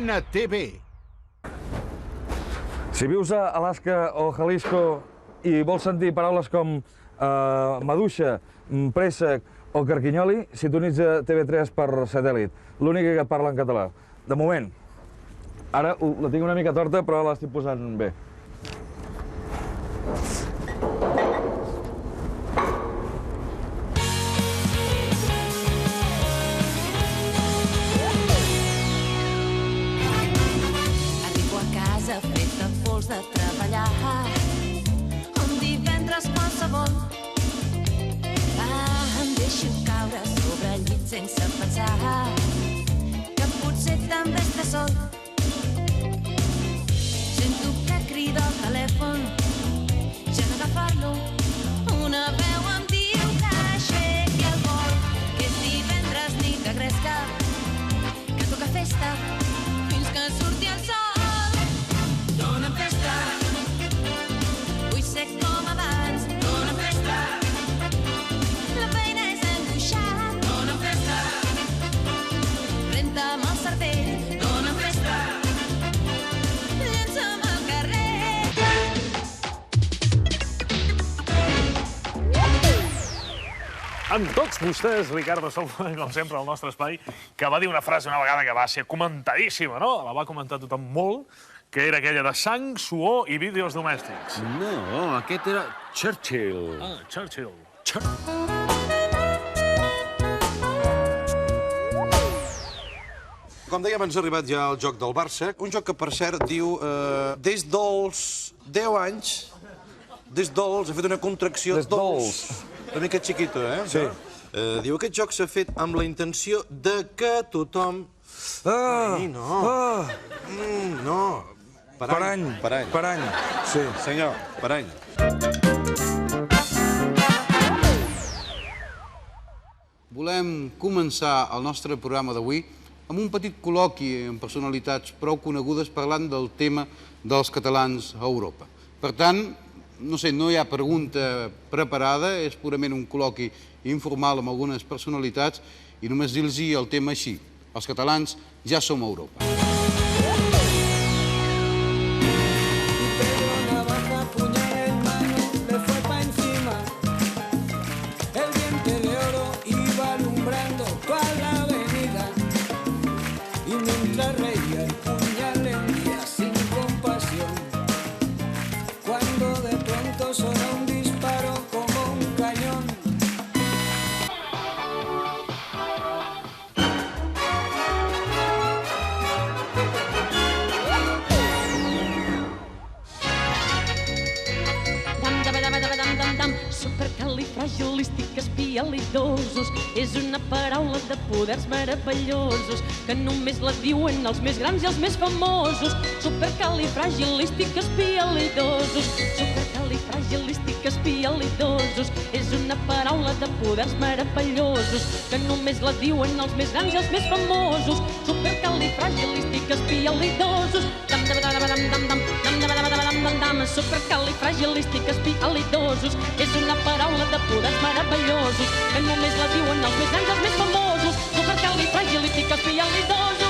NTV. Si vius a Alaska o Jalisco i vols sentir paraules com maduixa, préssec o carquinyoli, sintonitza TV3 per satèl·lit, l'única que et parla en català. De moment. Ara la tinc una mica torta, però l'estic posant bé. Arribo a casa feta pols de treballar, un divendres qualsevol. Em deixo caure sobre el llit sense pensar que potser també està sol. Sento que crida al telèfon, ja no agafar-lo. Una veu em diu que aixequi el vol, que és divendres nit de gresca, que toca festa fins que surti el sol. Dóna'm festa, vull ser com abans. Dóna'm festa, la feina és angoixar. Dóna'm festa, renta'm el cervell. Dóna'm festa, llença'm al carrer. Amb tots vostès, Ricardo Salva, com sempre, al nostre espai, que va dir una frase una vegada que va ser comentadíssima, no? La va comentar tothom molt, que era aquella de sang, suor i vídeos domèstics. No, aquest era Churchill. Ah, Churchill. Com dèiem, ens ha arribat ja el joc del Barça. Un joc que, per cert, diu des dels 10 anys, des dels, ha fet una contracció Des una mica xiquito, eh? Sí. Diu, aquest joc s'ha fet amb la intenció de que tothom... Ai, no. No. Per any. Per any. Sí. Senyor, per any. Volem començar el nostre programa d'avui amb un petit col·loqui amb personalitats prou conegudes parlant del tema dels catalans a Europa. Per tant, no sé, no hi ha pregunta preparada, és purament un col·loqui informal amb algunes personalitats i només dir-los el tema així. Els catalans ja som a Europa. Supercalifragilisticoespialidosos és una paraula de poders meravellosos que només la diuen els més grans i els més famosos. Supercalifragilisticoespialidosos, supercalifragilisticoespialidosos és una paraula de poders meravellosos que només la diuen els més grans i els més famosos. Supercalifragilisticoespialidosos, supercalifragilisticoespialidosos és una paraula de poders meravellosos que només la diuen els més grans i els més famosos. Supercalifragilisticoespialidosos.